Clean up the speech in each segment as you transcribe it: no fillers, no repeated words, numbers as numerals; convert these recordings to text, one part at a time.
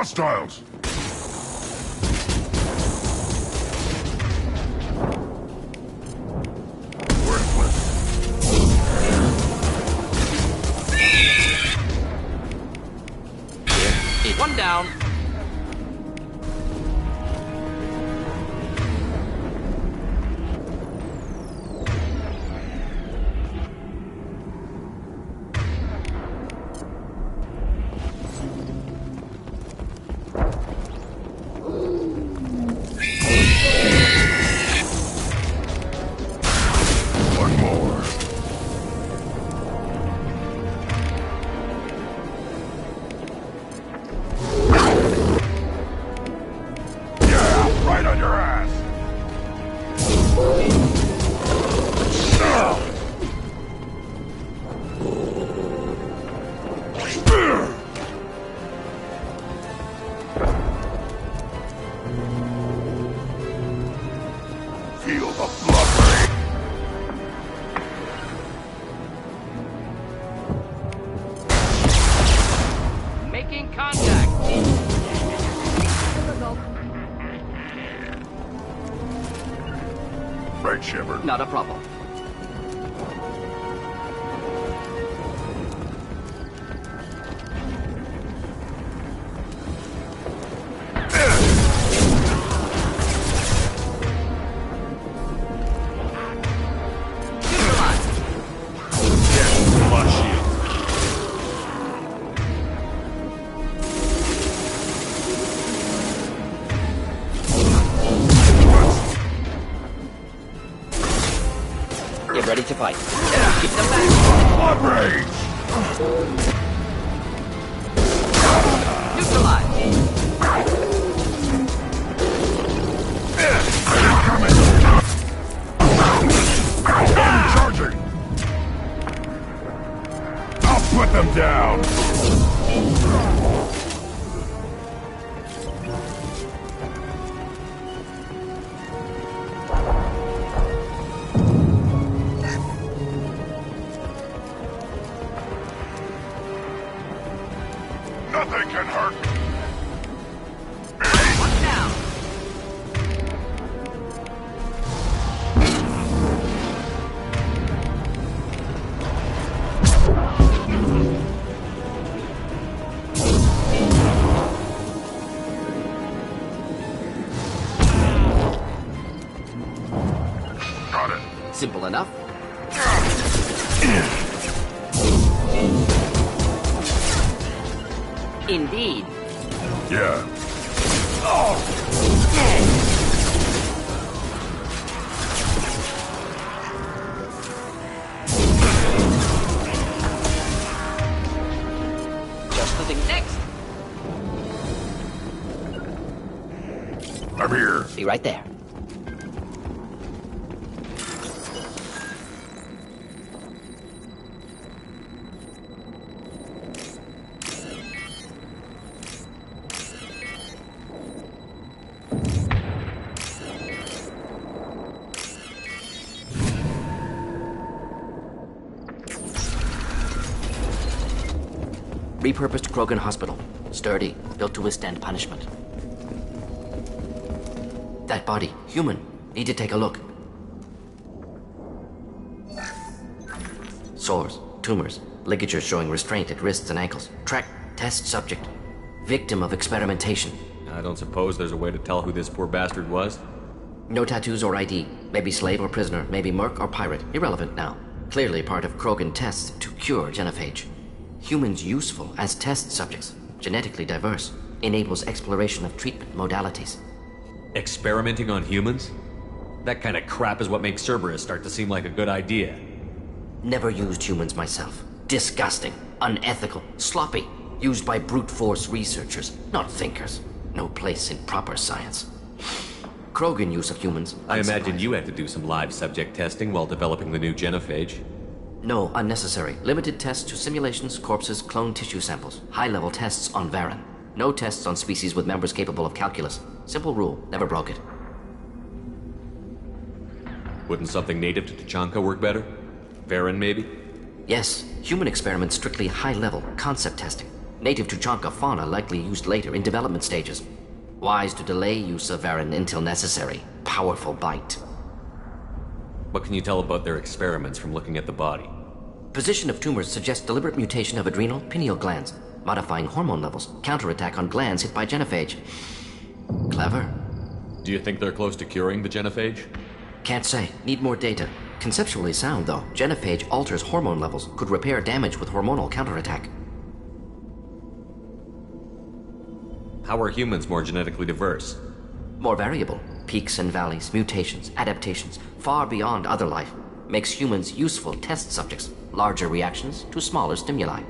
Hostiles! Worthless. One down. One more. Yeah, right on your ass. Feel the blood rain. Making contact. Right, Shepard. Not a problem. Get ready to fight. Keep them back. Blood rage! Neutralize. Charging! I'll put them down! Nothing can hurt me! One down. Got it. Simple enough. Indeed. Yeah. Just the thing next. I'm here. Be right there. Repurposed Krogan Hospital. Sturdy, built to withstand punishment. That body, human. Need to take a look. Sores, tumors, ligatures showing restraint at wrists and ankles. Track, test subject. Victim of experimentation. I don't suppose there's a way to tell who this poor bastard was? No tattoos or ID. Maybe slave or prisoner. Maybe merc or pirate. Irrelevant now. Clearly part of Krogan tests to cure Genophage. Humans useful as test subjects. Genetically diverse. Enables exploration of treatment modalities. Experimenting on humans? That kind of crap is what makes Cerberus start to seem like a good idea. Never used humans myself. Disgusting. Unethical. Sloppy. Used by brute force researchers, not thinkers. No place in proper science. Krogan use of humans. I imagine you had to do some live subject testing while developing the new Genophage. No, unnecessary. Limited tests to simulations, corpses, cloned tissue samples. High-level tests on Varen. No tests on species with members capable of calculus. Simple rule, never broke it. Wouldn't something native to Tachanka work better? Varen, maybe? Yes, human experiments strictly high-level, concept testing. Native to Chonka fauna likely used later in development stages. Wise to delay use of Varen until necessary. Powerful bite. What can you tell about their experiments from looking at the body? Position of tumors suggests deliberate mutation of adrenal, pineal glands, modifying hormone levels, counterattack on glands hit by Genophage. Clever. Do you think they're close to curing the Genophage? Can't say. Need more data. Conceptually sound, though. Genophage alters hormone levels, could repair damage with hormonal counterattack. How are humans more genetically diverse? More variable. Peaks and valleys, mutations, adaptations, far beyond other life. Makes humans useful test subjects. Larger reactions to smaller stimuli.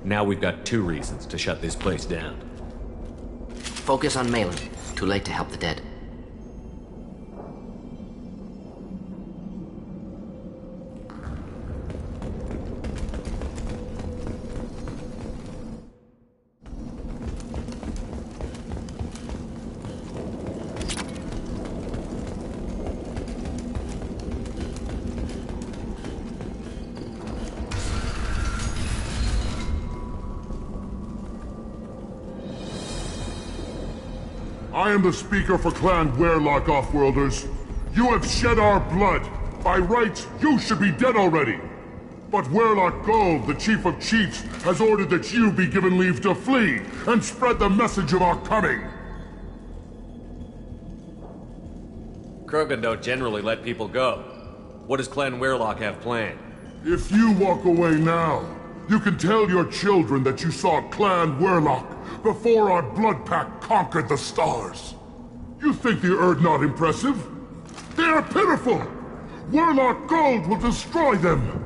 Now we've got 2 reasons to shut this place down. Focus on Maelon. Too late to help the dead. I am the speaker for Clan Weyrloc, Offworlders. You have shed our blood. By rights, you should be dead already. But Weyrloc Gold, the Chief of Chiefs, has ordered that you be given leave to flee and spread the message of our coming. Krogan don't generally let people go. What does Clan Weyrloc have planned? If you walk away now, you can tell your children that you saw Clan Weyrloc before our blood pact conquered the stars. You think the Erd not impressive? They are pitiful! Weyrloc Gold will destroy them!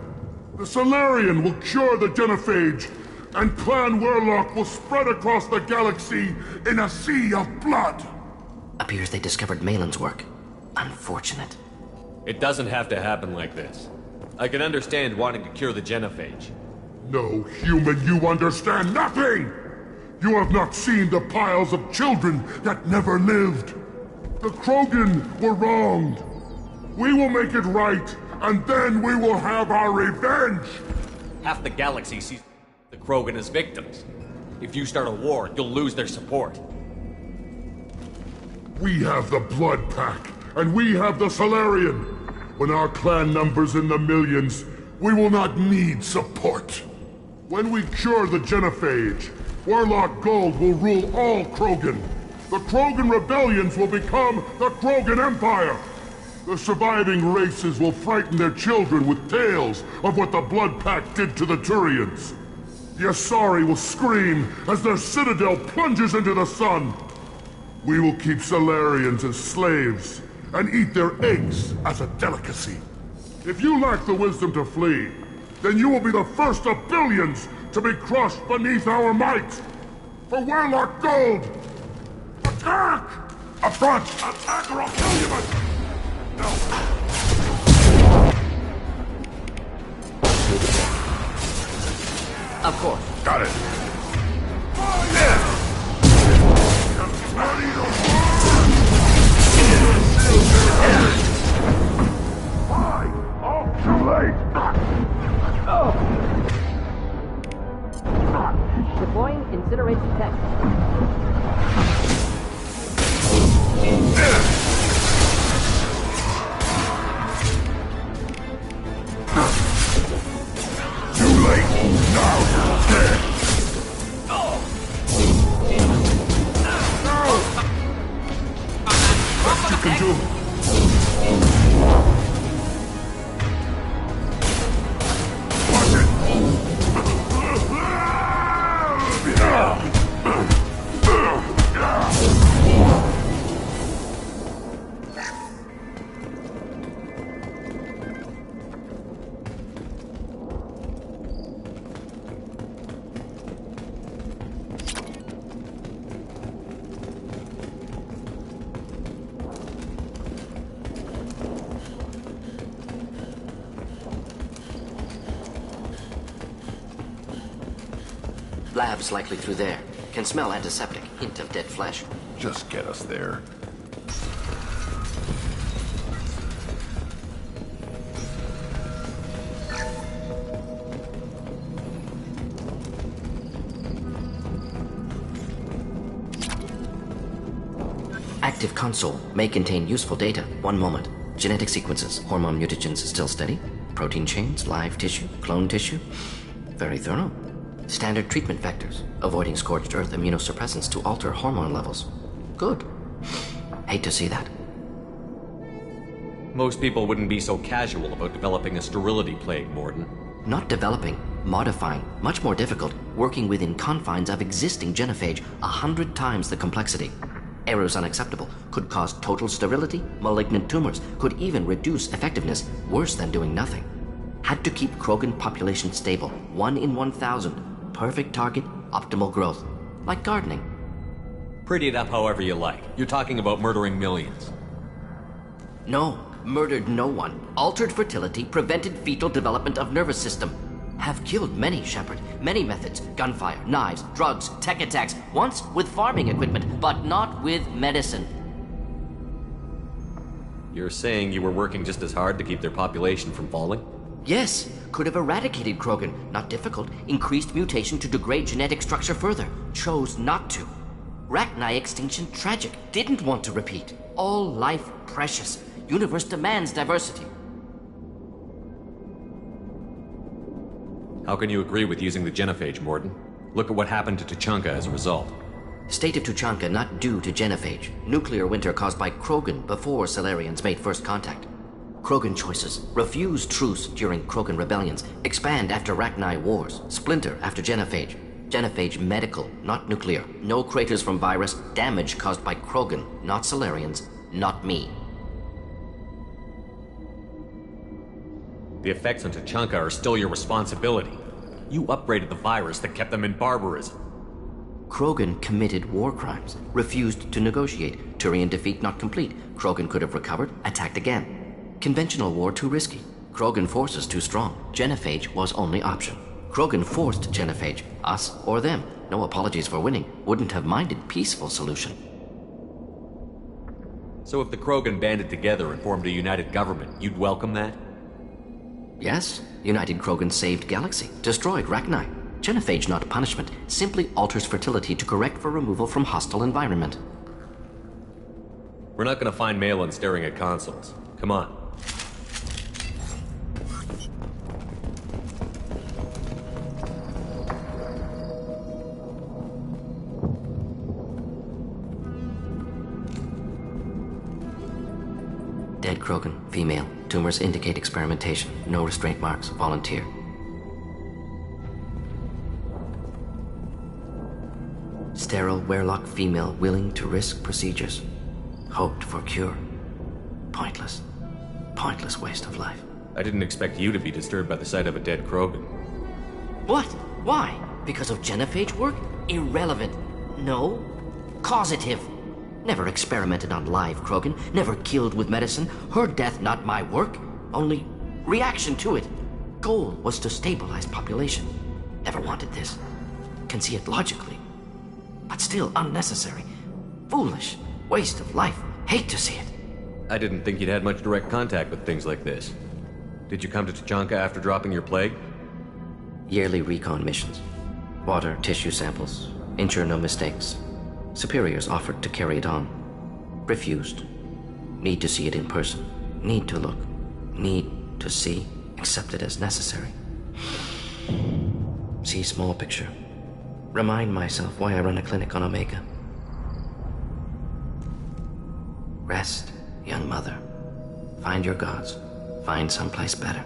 The Solarian will cure the Genophage, and Clan Weyrloc will spread across the galaxy in a sea of blood! Appears they discovered Maelon's work. Unfortunate. It doesn't have to happen like this. I can understand wanting to cure the Genophage. No human, you understand nothing! You have not seen the piles of children that never lived. The Krogan were wronged. We will make it right, and then we will have our revenge! Half the galaxy sees the Krogan as victims. If you start a war, you'll lose their support. We have the Blood Pack, and we have the Solarian. When our clan numbers in the millions, we will not need support. When we cure the Genophage, Weyrloc Gold will rule all Krogan. The Krogan rebellions will become the Krogan Empire. The surviving races will frighten their children with tales of what the Blood Pact did to the Turians. The Asari will scream as their citadel plunges into the sun. We will keep Solarians as slaves and eat their eggs as a delicacy. If you lack the wisdom to flee, then you will be the first of billions to be crushed beneath our might! For Weyrloc Gold! Attack! Up front! Attack or I'll kill you, but... No. Of course. Got it. Why? Oh, too late! Deploying incineration tech. Too late! Now you're dead! Best you can do! Watch it! Lab's likely through there. Can smell antiseptic. Hint of dead flesh. Just get us there. active console may contain useful data. One moment. Genetic sequences, hormone mutagens still steady. Protein chains, live tissue, clone tissue. Very thorough. Standard treatment vectors, avoiding scorched earth immunosuppressants to alter hormone levels. Good. Hate to see that. Most people wouldn't be so casual about developing a sterility plague, Mordin. Not developing, modifying, much more difficult, working within confines of existing genophage, 100 times the complexity. Errors unacceptable, could cause total sterility, malignant tumors, could even reduce effectiveness, worse than doing nothing. Had to keep Krogan population stable, 1 in 1,000, perfect target, optimal growth, like gardening. Pretty it up however you like. You're talking about murdering millions. No, murdered no one. Altered fertility, prevented fetal development of nervous system. Have killed many, Shepard. Many methods. Gunfire, knives, drugs, tech attacks. Once with farming equipment, but not with medicine. You're saying you were working just as hard to keep their population from falling? Yes, could have eradicated Krogan. Not difficult. Increased mutation to degrade genetic structure further. Chose not to. Rachni extinction tragic. Didn't want to repeat. All life precious. Universe demands diversity. How can you agree with using the genophage, Mordin? Look at what happened to Tuchanka as a result. State of Tuchanka not due to genophage. Nuclear winter caused by Krogan before Salarians made first contact. Krogan choices. Refuse truce during Krogan rebellions. Expand after Rachni wars. Splinter after genophage. Genophage medical, not nuclear. No craters from virus. Damage caused by Krogan, not Salarians, not me. The effects on Tuchanka are still your responsibility. You upgraded the virus that kept them in barbarism. Krogan committed war crimes, refused to negotiate. Turian defeat not complete. Krogan could have recovered, attacked again. Conventional war too risky. Krogan forces too strong. Genophage was only option. Krogan forced genophage, us or them. No apologies for winning. Wouldn't have minded peaceful solution. So if the Krogan banded together and formed a united government, you'd welcome that? Yes, United Krogan saved Galaxy, destroyed Rachni. Genophage not punishment, simply alters fertility to correct for removal from hostile environment. We're not gonna find Maelon staring at consoles. Come on. Dead Krogan, female. Tumors indicate experimentation. No restraint marks. Volunteer. Sterile Weyrloc female willing to risk procedures. Hoped for cure. Pointless. Pointless waste of life. I didn't expect you to be disturbed by the sight of a dead Krogan. What? Why? Because of genophage work? Irrelevant. No. Causative. Never experimented on live Krogan, never killed with medicine. Her death not my work, only reaction to it. Goal was to stabilize population. Never wanted this. Can see it logically. But still unnecessary. Foolish. Waste of life. Hate to see it. I didn't think you'd had much direct contact with things like this. Did you come to Tuchanka after dropping your plague? Yearly recon missions. Water, tissue samples. Ensure no mistakes. Superiors offered to carry it on. Refused. Need to see it in person. Need to look. Need to see. Accept it as necessary. See small picture. Remind myself why I run a clinic on Omega. Rest, young mother. Find your gods. Find someplace better.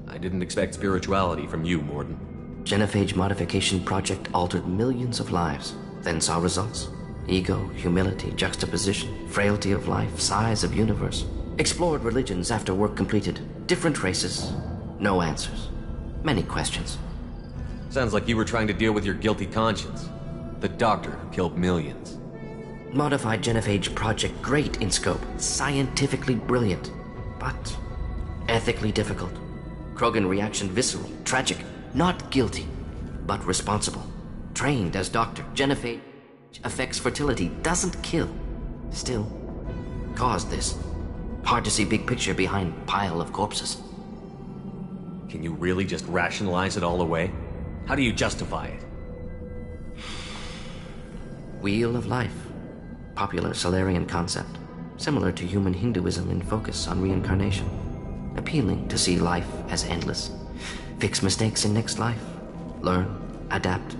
I didn't expect spirituality from you, Mordin. Genophage modification project altered millions of lives, then saw results. Ego, humility, juxtaposition, frailty of life, size of universe. Explored religions after work completed. Different races. No answers. Many questions. Sounds like you were trying to deal with your guilty conscience. The doctor who killed millions. Modified genophage project great in scope, scientifically brilliant, but ethically difficult. Krogan reaction visceral, tragic. Not guilty, but responsible. Trained as doctor. Genophage affects fertility, doesn't kill. Still, caused this. Hard to see big picture behind pile of corpses. Can you really just rationalize it all away? How do you justify it? Wheel of life. popular Solarian concept, similar to human Hinduism in focus on reincarnation. Appealing to see life as endless. Fix mistakes in next life. Learn, adapt,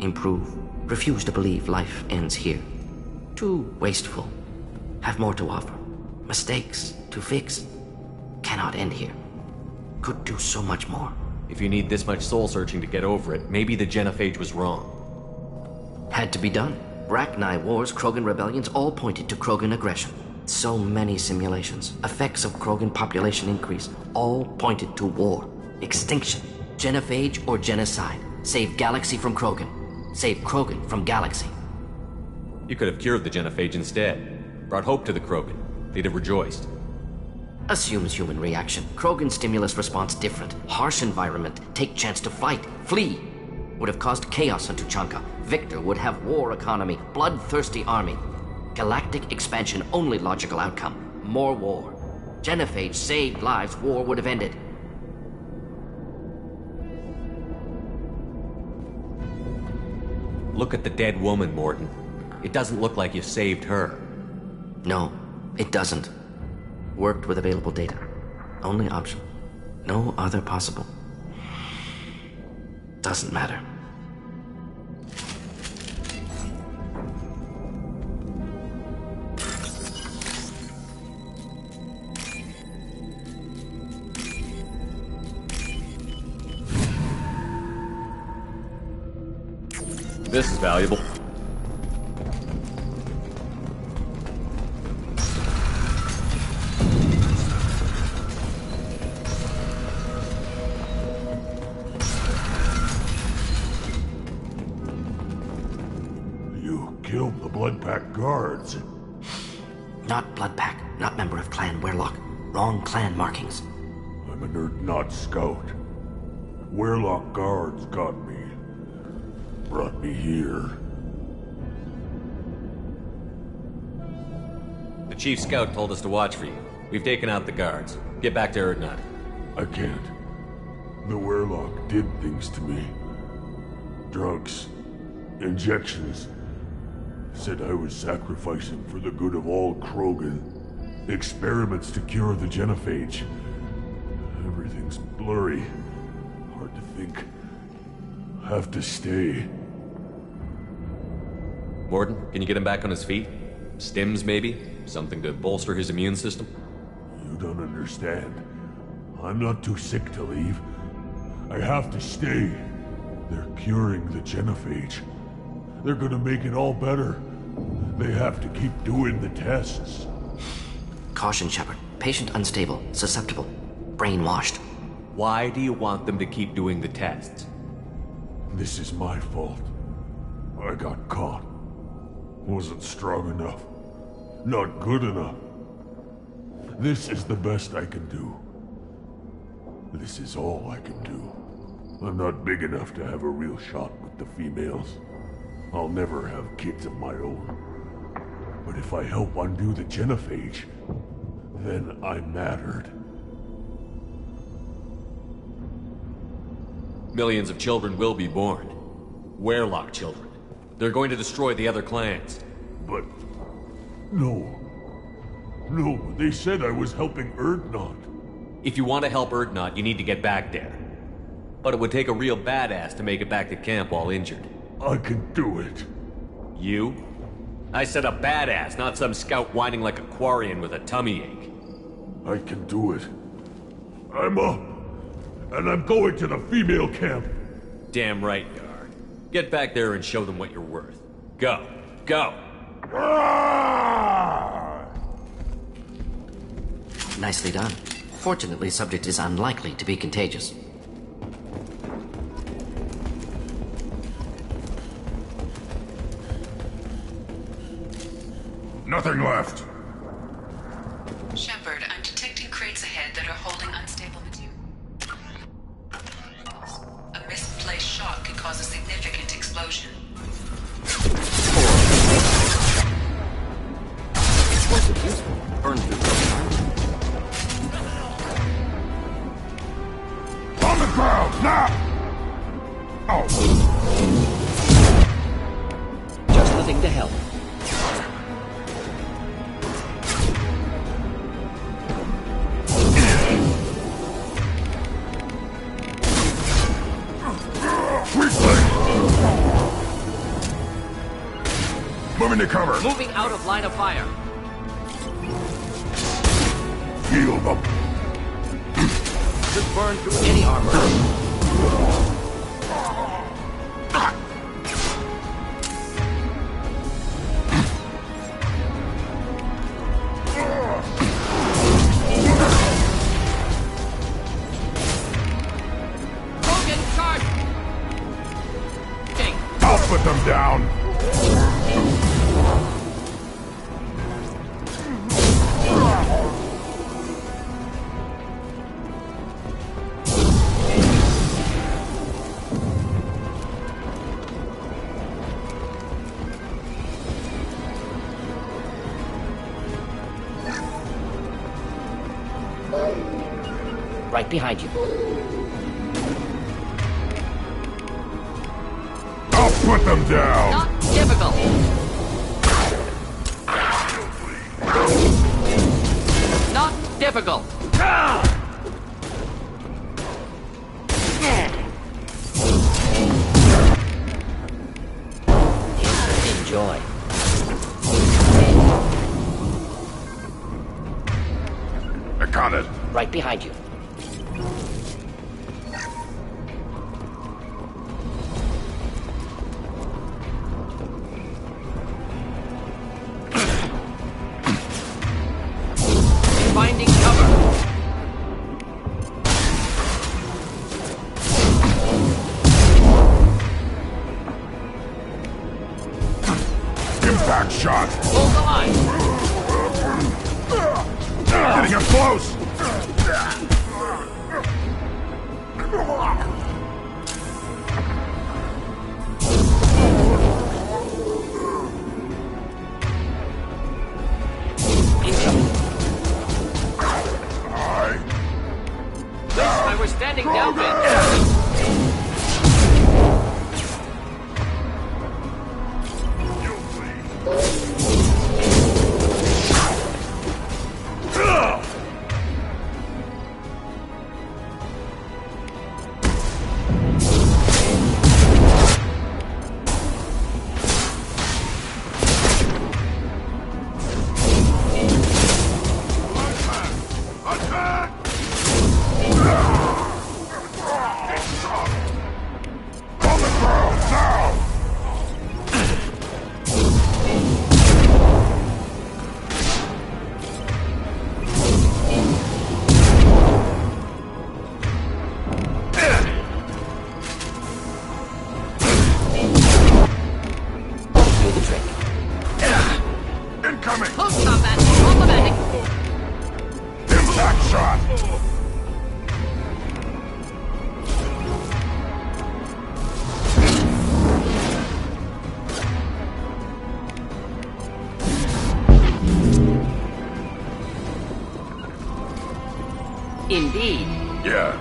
improve. Refuse to believe life ends here. Too wasteful. Have more to offer. Mistakes to fix. Cannot end here. Could do so much more. If you need this much soul-searching to get over it, maybe the Genophage was wrong. Had to be done. Rachni wars, Krogan rebellions, all pointed to Krogan aggression. So many simulations, effects of Krogan population increase, all pointed to war, extinction, Genophage or genocide. Save Galaxy from Krogan. Save Krogan from Galaxy. You could have cured the Genophage instead. Brought hope to the Krogan. They'd have rejoiced. Assumes human reaction. Krogan stimulus response different. Harsh environment. Take chance to fight. Flee. Would have caused chaos on Tuchanka. Victor would have war economy. Bloodthirsty army. Galactic expansion only logical outcome. More war. Genophage saved lives. War would have ended. Look at the dead woman, Mordin. It doesn't look like you saved her. No, it doesn't. Worked with available data. Only option. No other possible. Doesn't matter. This is valuable. You killed the Blood Pack guards. Not Blood Pack, not member of Clan Weyrloc. Wrong clan markings. I'm a nerd not scout. Weyrloc guards got me. Brought me here. The Chief Scout told us to watch for you. We've taken out the guards. Get back to Erdnot. I can't. The Weyrloc did things to me. Drugs. Injections. Said I was sacrificing for the good of all Krogan. Experiments to cure the Genophage. Everything's blurry. Hard to think. Have to stay. Mordin, can you get him back on his feet? Stims, maybe? Something to bolster his immune system? You don't understand. I'm not too sick to leave. I have to stay. They're curing the Genophage. They're gonna make it all better. They have to keep doing the tests. Caution, Shepard. Patient unstable, susceptible, brainwashed. Why do you want them to keep doing the tests? This is my fault. I got caught. Wasn't strong enough. Not good enough. This is the best I can do. This is all I can do. I'm not big enough to have a real shot with the females. I'll never have kids of my own. But if I help undo the Genophage, then I mattered. Millions of children will be born. Weyrloc children. They're going to destroy the other clans. But... no. No, they said I was helping Erdnot. If you want to help Erdnot, you need to get back there. But it would take a real badass to make it back to camp while injured. I can do it. You? I said a badass, not some scout whining like a Quarian with a tummy ache. I can do it. I'm up. And I'm going to the female camp. Damn right you are. Get back there and show them what you're worth. Go. Go! Ah! Nicely done. Fortunately, subject is unlikely to be contagious. Nothing left. Shepard, I'm detecting crates ahead that are holding unstable material. A misplaced shot could cause a significant explosion. Explosive useful. Burn through broken. On the ground, now! Oh! Just living to help. Moving to cover. Moving out of line of fire. Heal them. Should burn through any armor. Krogan charge! I'll put them down. Right behind you. I'll put them down. Not difficult. Not difficult. Enjoy. I got it. Right behind you. Finding cover. Impact shot. Hold the line. Getting up close. I was standing down there. Incoming! Close combat. Problematic. Impact shot! Indeed. Yeah.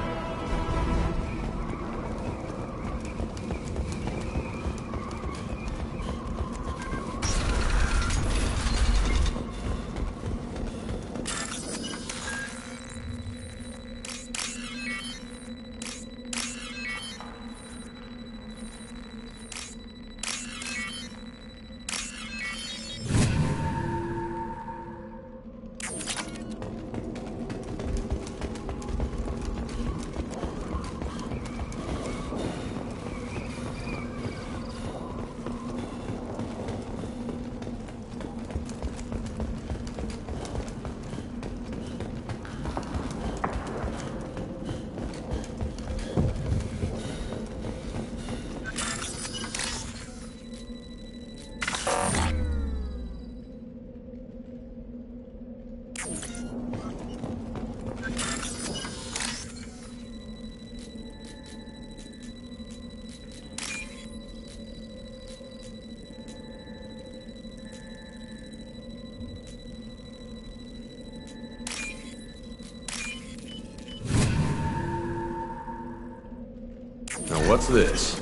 Now what's this?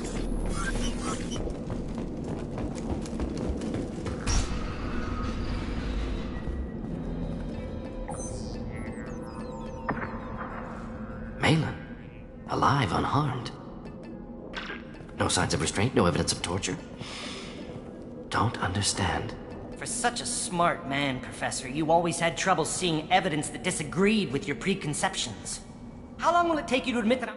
Maelon. Alive, unharmed. No signs of restraint, no evidence of torture. Don't understand. For such a smart man, Professor, you always had trouble seeing evidence that disagreed with your preconceptions. How long will it take you to admit that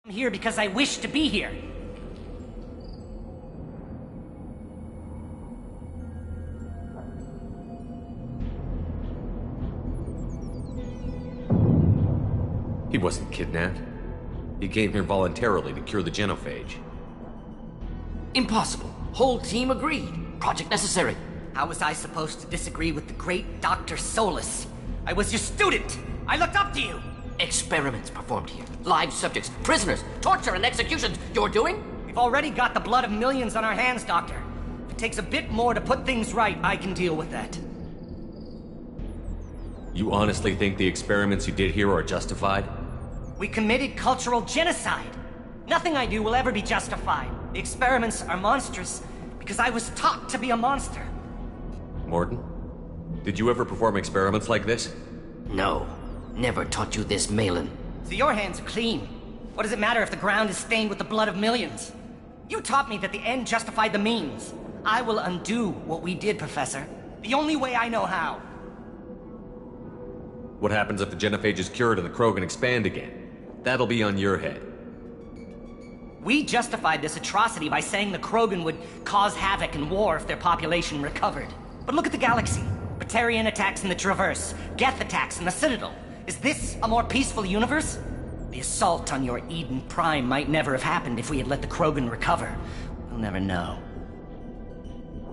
I'm here because I wish to be here? He wasn't kidnapped. He came here voluntarily to cure the Genophage. Impossible. Whole team agreed. Project necessary. How was I supposed to disagree with the great Dr. Solus? I was your student! I looked up to you! Experiments performed here. Live subjects, prisoners, torture and executions. You're doing? We've already got the blood of millions on our hands, Doctor. If it takes a bit more to put things right, I can deal with that. You honestly think the experiments you did here are justified? We committed cultural genocide. Nothing I do will ever be justified. The experiments are monstrous because I was taught to be a monster. Mordin, did you ever perform experiments like this? No. Never taught you this, Maelon. So your hands are clean. What does it matter if the ground is stained with the blood of millions? You taught me that the end justified the means. I will undo what we did, Professor. The only way I know how. What happens if the Genophage is cured and the Krogan expand again? That'll be on your head. We justified this atrocity by saying the Krogan would cause havoc and war if their population recovered. But look at the galaxy. Batarian attacks in the Traverse, Geth attacks in the Citadel. Is this a more peaceful universe? The assault on your Eden Prime might never have happened if we had let the Krogan recover. We'll never know.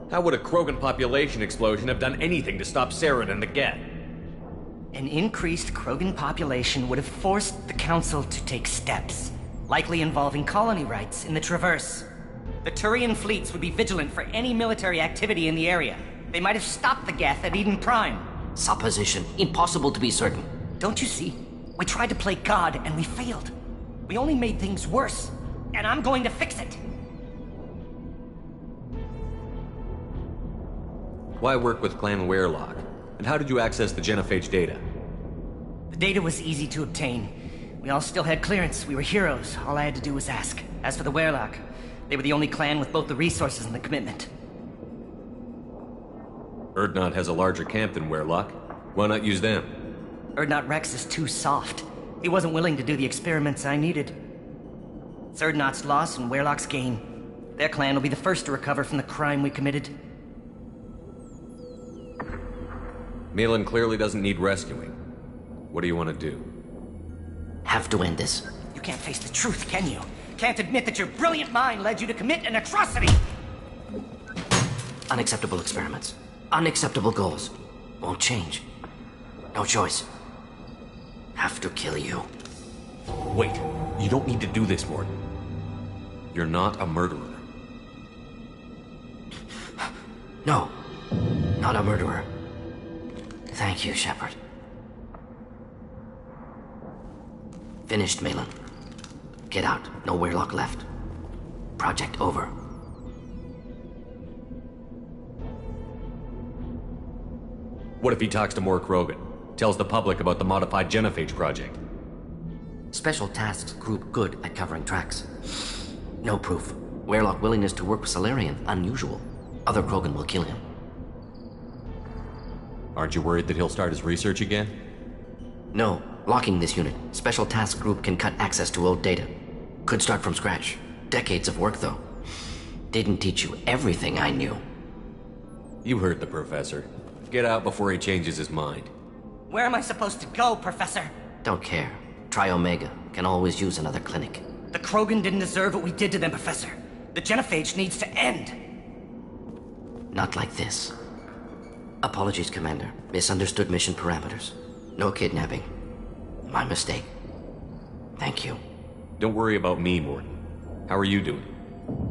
How would a Krogan population explosion have done anything to stop Saren and the Geth? An increased Krogan population would have forced the Council to take steps, likely involving colony rights in the Traverse. The Turian fleets would be vigilant for any military activity in the area. They might have stopped the Geth at Eden Prime. Supposition. Impossible to be certain. Don't you see? We tried to play God and we failed. We only made things worse, and I'm going to fix it. Why work with Clan Weyrloc? And how did you access the Genophage data? The data was easy to obtain. We all still had clearance. We were heroes. All I had to do was ask. As for the Weyrloc, they were the only clan with both the resources and the commitment. Urdnot has a larger camp than Weyrloc. Why not use them? Urdnot Rex is too soft. He wasn't willing to do the experiments I needed. It's Urdnot's loss and Weyrloc's gain. Their clan will be the first to recover from the crime we committed. Maelon clearly doesn't need rescuing. What do you want to do? Have to end this. You can't face the truth, can you? Can't admit that your brilliant mind led you to commit an atrocity! Unacceptable experiments. Unacceptable goals. Won't change. No choice. Have to kill you. Wait, you don't need to do this, Mordin. You're not a murderer. No. Not a murderer. Thank you, Shepard. Finished, Maelon. Get out. No Weyrloc left. Project over. What if he talks to more Krogan? Tells the public about the modified Genophage project? Special Tasks Group good at covering tracks. No proof. Weyrloc willingness to work with Salarian, unusual. Other Krogan will kill him. Aren't you worried that he'll start his research again? No. Locking this unit. Special Task Group can cut access to old data. Could start from scratch. Decades of work, though. Didn't teach you everything I knew. You heard the professor. Get out before he changes his mind. Where am I supposed to go, Professor? Don't care. Try Omega. Can always use another clinic. The Krogan didn't deserve what we did to them, Professor. The Genophage needs to end. Not like this. Apologies, Commander. Misunderstood mission parameters. No kidnapping. My mistake. Thank you. Don't worry about me, Mordin. How are you doing?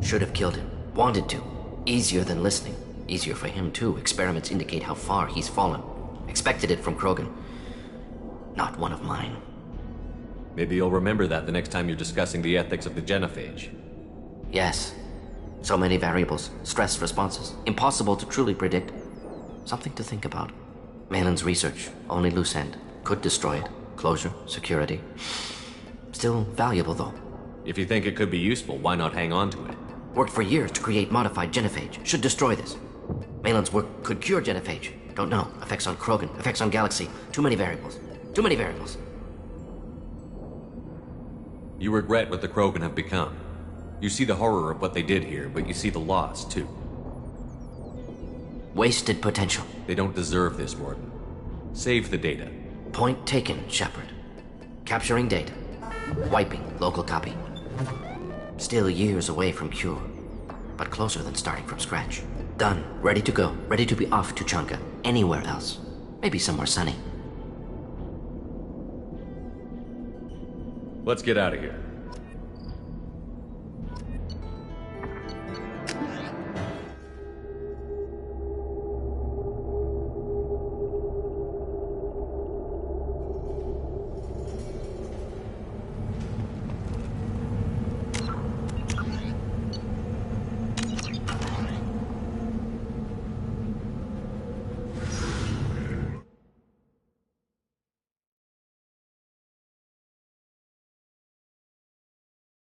Should have killed him. Wanted to. Easier than listening. Easier for him, too. Experiments indicate how far he's fallen. Expected it from Krogan. Not one of mine. Maybe you'll remember that the next time you're discussing the ethics of the Genophage. Yes. So many variables. Stress responses. Impossible to truly predict. Something to think about. Maelons Research. Only loose end. Could destroy it. Closure. Security. Still valuable, though. If you think it could be useful, why not hang on to it? Worked for years to create modified Genophage. Should destroy this. Maelon's work could cure Genophage. Don't know. Effects on Krogan, effects on Galaxy. Too many variables. Too many variables. You regret what the Krogan have become. You see the horror of what they did here, but you see the loss, too. Wasted potential. They don't deserve this, Mordin. Save the data. Point taken, Shepard. Capturing data. Wiping local copy. Still years away from cure, but closer than starting from scratch. Done. Ready to go. Ready to be off to Chanka. Anywhere else. Maybe somewhere sunny. Let's get out of here.